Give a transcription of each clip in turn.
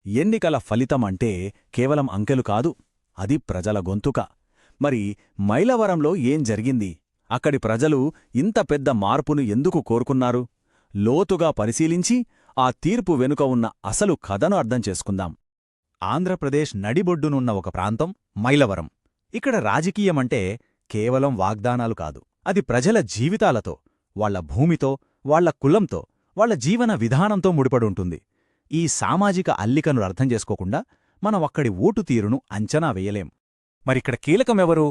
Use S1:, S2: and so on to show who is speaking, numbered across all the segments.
S1: ఎన్నికల ఫలితమంటే కేవలం అంకెలు కాదు, అది ప్రజల గొంతుక. మరి మైలవరంలో ఏం జరిగింది? అక్కడి ప్రజలు ఇంత పెద్ద మార్పును ఎందుకు కోరుకున్నారు? లోతుగా పరిశీలించి ఆ తీర్పు వెనుక ఉన్న అసలు కథను అర్థం చేసుకుందాం. ఆంధ్రప్రదేశ్ నడిబొడ్డునున్న ఒక ప్రాంతం మైలవరం. ఇక్కడ రాజకీయమంటే కేవలం వాగ్దానాలు కాదు, అది ప్రజల జీవితాలతో, వాళ్ల భూమితో, వాళ్ల కులంతో, వాళ్ల జీవన విధానంతో ముడిపడుంటుంది. ఈ సామాజిక అల్లికను అర్థం చేసుకోకుండా మనం అక్కడి ఓటు తీరును అంచనా వేయలేం.
S2: మరిక్కడ కీలకమెవరు?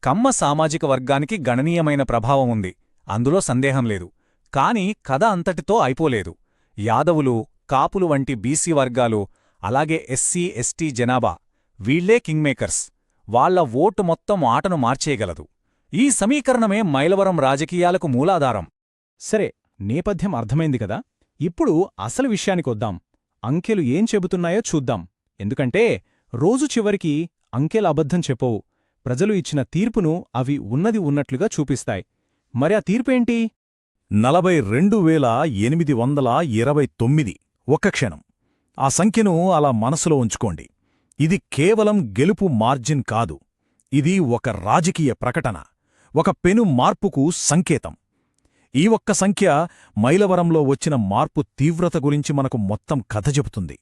S2: కమ్మ సామాజిక వర్గానికి గణనీయమైన ప్రభావం ఉంది, అందులో సందేహం లేదు. కాని కథ అంతటితో అయిపోలేదు. యాదవులు, కాపులు వంటి బీసీ వర్గాలు, అలాగే ఎస్సీ ఎస్టీ జనాభా, వీళ్లే కింగ్మేకర్స్. వాళ్ల ఓటు మొత్తం ఆటను మార్చేయగలదు. ఈ సమీకరణమే మైలవరం రాజకీయాలకు మూలాధారం.
S3: సరే, నేపథ్యం అర్థమైంది కదా. ఇప్పుడు అసలు విషయానికొద్దాం. అంకెలు ఏం చెబుతున్నాయో చూద్దాం. ఎందుకంటే రోజు చివరికి అంకెల అబద్ధం చెప్పవు. ప్రజలు ఇచ్చిన తీర్పును అవి ఉన్నది ఉన్నట్లుగా చూపిస్తాయి. మరి ఆ తీర్పేంటి?
S1: 42,829. ఒక్క క్షణం ఆ సంఖ్యను అలా మనసులో ఉంచుకోండి. ఇది కేవలం గెలుపు మార్జిన్ కాదు, ఇది ఒక రాజకీయ ప్రకటన, ఒక పెను మార్పుకు సంకేతం. ఈ ఒక్క సంఖ్య మైలవరంలో వచ్చిన మార్పు తీవ్రత గురించి మనకు మొత్తం కథ చెబుతుంది.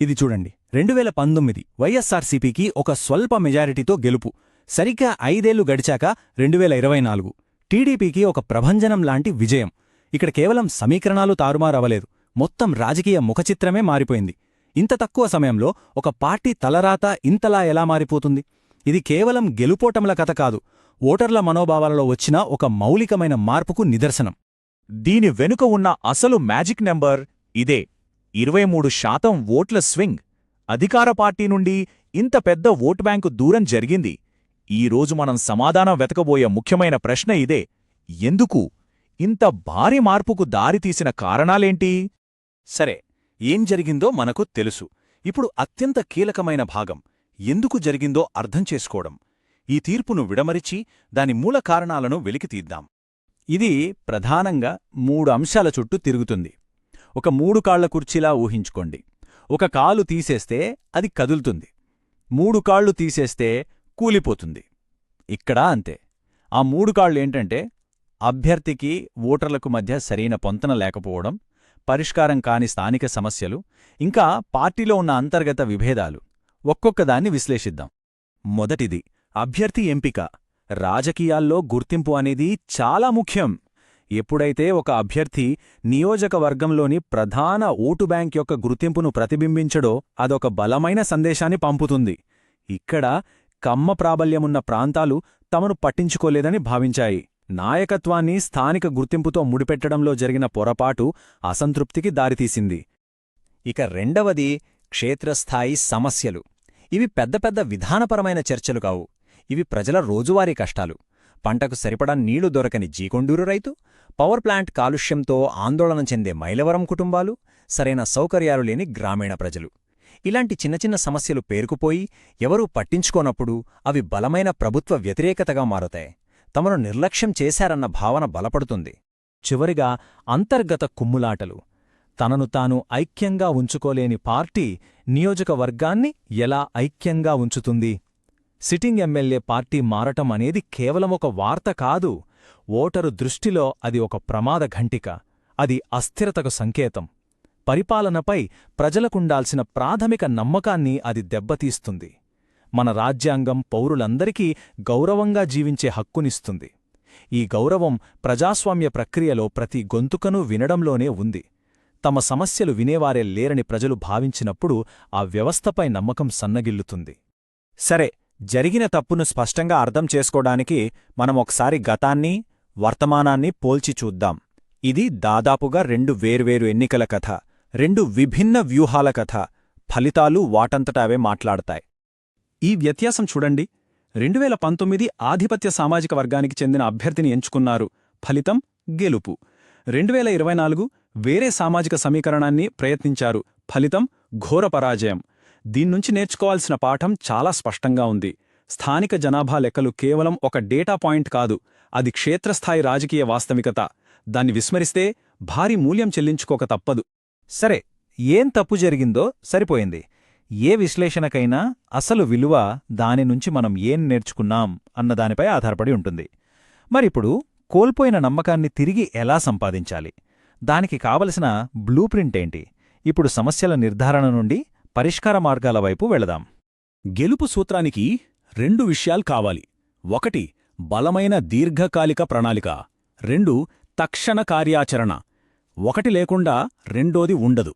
S3: ఇది చూడండి, 2019 వైఎస్సార్సీపీకి ఒక స్వల్ప మెజారిటీతో గెలుపు. సరిగ్గా 5 ఏళ్లు గడిచాక 2024 టీడీపీకి ఒక ప్రభంజనం లాంటి విజయం. ఇక్కడ కేవలం సమీకరణాలు తారుమారవలేదు, మొత్తం రాజకీయ ముఖచిత్రమే మారిపోయింది. ఇంత తక్కువ సమయంలో ఒక పార్టీ తలరాత ఇంతలా ఎలా మారిపోతుంది? ఇది కేవలం గెలుపోటముల కథ కాదు, ఓటర్ల మనోభావాలలో వచ్చిన ఒక మౌలికమైన మార్పుకు నిదర్శనం.
S2: దీని వెనుక ఉన్న అసలు మ్యాజిక్ నెంబర్ ఇదే, 23% ఓట్ల స్వింగ్. అధికార పార్టీ నుండి ఇంత పెద్ద ఓటు బ్యాంకు దూరం జరిగింది. ఈరోజు మనం సమాధానం వెతకబోయే ముఖ్యమైన ప్రశ్న ఇదే: ఎందుకు ఇంత భారీ మార్పుకు దారితీసిన కారణాలేంటి?
S1: సరే, ఏం జరిగిందో మనకు తెలుసు. ఇప్పుడు అత్యంత కీలకమైన భాగం, ఎందుకు జరిగిందో అర్థం చేసుకోవడం. ఈ తీర్పును విడమరిచి దాని మూల కారణాలను వెలికితీద్దాం.
S3: ఇది ప్రధానంగా 3 అంశాల చుట్టూ తిరుగుతుంది. ఒక 3 కాళ్ల కుర్చీలా ఊహించుకోండి. ఒక కాలు తీసేస్తే అది కదులుతుంది, 3 కాళ్లు తీసేస్తే కూలిపోతుంది. ఇక్కడా అంతే. ఆ 3 కాళ్లేంటంటే అభ్యర్థికి ఓటర్లకు మధ్య సరైన పొంతన లేకపోవడం, పరిష్కారం కాని స్థానిక సమస్యలు, ఇంకా పార్టీలో ఉన్న అంతర్గత విభేదాలు. ఒక్కొక్కదాన్ని విశ్లేషిద్దాం. మొదటిది అభ్యర్థి ఎంపిక. రాజకీయాల్లో గుర్తింపు అనేది చాలా ముఖ్యం. ఎప్పుడైతే ఒక అభ్యర్థి నియోజకవర్గంలోని ప్రధాన ఓటు బ్యాంక్ యొక్క గుర్తింపును ప్రతిబింబించడో అదొక బలమైన సందేశాన్ని పంపుతుంది. ఇక్కడ కమ్మ ప్రాబల్యమున్న ప్రాంతాలు తమను పట్టించుకోలేదని భావించాయి. నాయకత్వాన్ని స్థానిక గుర్తింపుతో ముడిపెట్టడంలో జరిగిన పొరపాటు అసంతృప్తికి దారితీసింది. ఇక రెండవది క్షేత్రస్థాయి సమస్యలు. ఇవి పెద్ద పెద్ద విధానపరమైన చర్చలు కావు, ఇవి ప్రజల రోజువారీ కష్టాలు. పంటకు సరిపడా నీళ్లు దొరకని జీకొండూరు రైతు, పవర్ ప్లాంట్ కాలుష్యంతో ఆందోళన చెందే మైలవరం కుటుంబాలు, సరైన సౌకర్యాలు లేని గ్రామీణ ప్రజలు. ఇలాంటి చిన్న చిన్న సమస్యలు పేరుకుపోయి ఎవరూ పట్టించుకోనప్పుడు అవి బలమైన ప్రభుత్వ వ్యతిరేకతగా మారుతాయి. తమను నిర్లక్ష్యం చేశారన్న భావన బలపడుతుంది. చివరిగా అంతర్గత కుమ్ములాటలు. తనను తాను ఐక్యంగా ఉంచుకోలేని పార్టీ నియోజకవర్గాన్ని ఎలా ఐక్యంగా ఉంచుతుంది? సిట్టింగ్ ఎమ్మెల్యే పార్టీ మారటం అనేది కేవలం ఒక వార్త కాదు, ఓటరు దృష్టిలో అది ఒక ప్రమాద ఘంటిక. అది అస్థిరతకు సంకేతం. పరిపాలనపై ప్రజలకుండాల్సిన ప్రాథమిక నమ్మకాన్ని అది దెబ్బతీస్తుంది. మన రాజ్యాంగం పౌరులందరికీ గౌరవంగా జీవించే హక్కునిస్తుంది. ఈ గౌరవం ప్రజాస్వామ్య ప్రక్రియలో ప్రతి గొంతుకనూ వినడంలోనే ఉంది. తమ సమస్యలు వినేవారే లేరని ప్రజలు భావించినప్పుడు ఆ వ్యవస్థపై నమ్మకం సన్నగిల్లుతుంది.
S2: సరే, జరిగిన తప్పును స్పష్టంగా అర్థం చేసుకోవడానికి మనం ఒకసారి గతాన్ని, వర్తమానాన్ని పోల్చి చూద్దాం. ఇది దాదాపుగా 2 వేర్వేరు ఎన్నికల కథ, 2 విభిన్న వ్యూహాల కథ. ఫలితాలు వాటంతట అవే మాట్లాడతాయి.
S3: ఈ వ్యత్యాసం చూడండి. 2019 ఆధిపత్య సామాజిక వర్గానికి చెందిన అభ్యర్థిని ఎంచుకున్నారు, ఫలితం గెలుపు. 2024 వేరే సామాజిక సమీకరణాన్ని ప్రయత్నించారు, ఫలితం ఘోర పరాజయం. దీన్నుంచి నేర్చుకోవాల్సిన పాఠం చాలా స్పష్టంగా ఉంది. స్థానిక జనాభా లెక్కలు కేవలం ఒక డేటా పాయింట్ కాదు, అది క్షేత్రస్థాయి రాజకీయ వాస్తవికత. దాన్ని విస్మరిస్తే భారీ మూల్యం చెల్లించుకోక తప్పదు.
S2: సరే, ఏం తప్పు జరిగిందో సరిపోయింది.
S3: ఏ విశ్లేషణకైనా అసలు విలువ దాని నుంచి మనం ఏం నేర్చుకున్నాం అన్నదానిపై ఆధారపడి ఉంటుంది. మరిప్పుడు కోల్పోయిన నమ్మకాన్ని తిరిగి ఎలా సంపాదించాలి? దానికి కావలసిన బ్లూ ప్రింట్ ఏంటి? ఇప్పుడు సమస్యల నిర్ధారణ నుండి పరిష్కార మార్గాల వైపు వెళదాం.
S1: గెలుపు సూత్రానికి 2 విషయాలు కావాలి. 1 బలమైన దీర్ఘకాలిక ప్రణాళిక, 2 తక్షణ కార్యాచరణ. 1 లేకుండా రెండోది ఉండదు.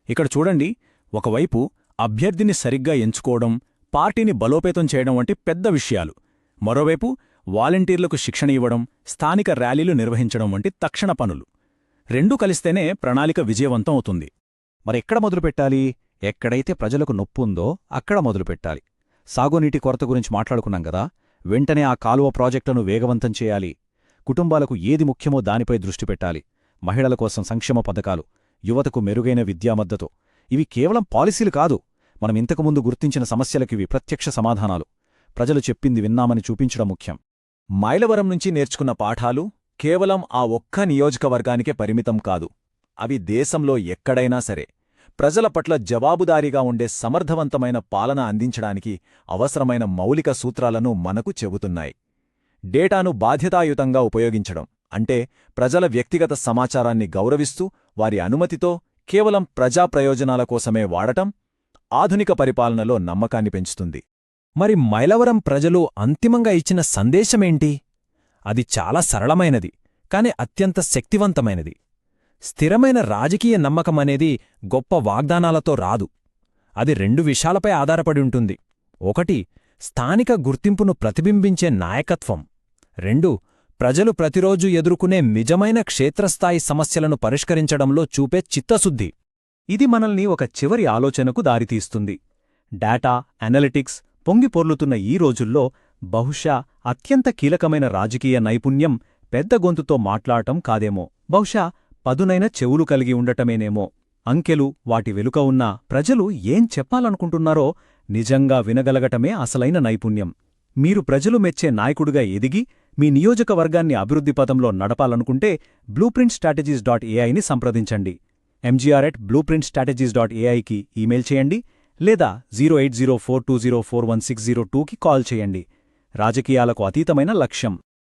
S1: ఇక్కడ చూడండి, ఒకవైపు అభ్యర్థిని సరిగ్గా ఎంచుకోవడం, పార్టీని బలోపేతం చేయడం వంటి పెద్ద విషయాలు, మరోవైపు వాలంటీర్లకు శిక్షణ ఇవ్వడం, స్థానిక ర్యాలీలు నిర్వహించడం వంటి తక్షణ పనులు. 2 కలిస్తేనే ప్రణాళిక విజయవంతం అవుతుంది.
S3: మరెక్కడ మొదలుపెట్టాలి? ఎక్కడైతే ప్రజలకు నొప్పుందో అక్కడ మొదలుపెట్టాలి. సాగునీటి కొరత గురించి మాట్లాడుకున్నాం గదా, వెంటనే ఆ కాలువ ప్రాజెక్టులను వేగవంతం చేయాలి. కుటుంబాలకు ఏది ముఖ్యమో దానిపై దృష్టి పెట్టాలి. మహిళల కోసం సంక్షేమ పథకాలు, యువతకు మెరుగైన విద్యా మద్దతు. ఇవి కేవలం పాలసీలు కాదు, మనం ఇంతకుముందు గుర్తించిన సమస్యలకివి ప్రత్యక్ష సమాధానాలు. ప్రజలు చెప్పింది విన్నామని చూపించడం ముఖ్యం.
S1: మైలవరం నుంచి నేర్చుకున్న పాఠాలు కేవలం ఆ ఒక్క నియోజకవర్గానికే పరిమితం కాదు. అవి దేశంలో ఎక్కడైనా సరే ప్రజల పట్ల జవాబుదారీగా ఉండే సమర్థవంతమైన పాలన అందించడానికి అవసరమైన మౌలిక సూత్రాలను మనకు చెబుతున్నాయి. డేటాను బాధ్యతాయుతంగా ఉపయోగించడం అంటే ప్రజల వ్యక్తిగత సమాచారాన్ని గౌరవిస్తూ వారి అనుమతితో కేవలం ప్రజా ప్రయోజనాల కోసమే వాడటం ఆధునిక పరిపాలనలో నమ్మకాన్ని పెంచుతుంది.
S3: మరి మైలవరం ప్రజలు అంతిమంగా ఇచ్చిన సందేశమేంటి? అది చాలా సరళమైనది, కాని అత్యంత శక్తివంతమైనది. స్థిరమైన రాజకీయ నమ్మకమనేది గొప్ప వాగ్దానాలతో రాదు. అది 2 విషయాలపై ఆధారపడి ఉంటుంది. 1 స్థానిక గుర్తింపును ప్రతిబింబించే నాయకత్వం. 2 ప్రజలు ప్రతిరోజు ఎదుర్కొనే నిజమైన క్షేత్రస్థాయి సమస్యలను పరిష్కరించడంలో చూపే చిత్తశుద్ధి. ఇది మనల్ని ఒక చివరి ఆలోచనకు దారితీస్తుంది. డేటా, అనలిటిక్స్ పొంగిపొర్లుతున్న ఈ రోజుల్లో బహుశా అత్యంత కీలకమైన రాజకీయ నైపుణ్యం పెద్ద గొంతుతో మాట్లాడటం కాదేమో, బహుశా పదునైన చెవులు కలిగి ఉండటమేనేమో. అంకెలు, వాటి వెనుక ఉన్న ప్రజలు ఏం చెప్పాలనుకుంటున్నారో నిజంగా వినగలగటమే అసలైన నైపుణ్యం. మీరు ప్రజలు మెచ్చే నాయకుడిగా ఎదిగి మీ నియోజకవర్గాన్ని అభివృద్ధి పథంలో నడపాలనుకుంటే blueprintstrategies.ai ని సంప్రదించండి. mgr@blueprintstrategies.ai కి ఈమెయిల్ చేయండి, లేదా 08042041602కి కాల్ చేయండి. రాజకీయాలకు అతీతమైన లక్ష్యం.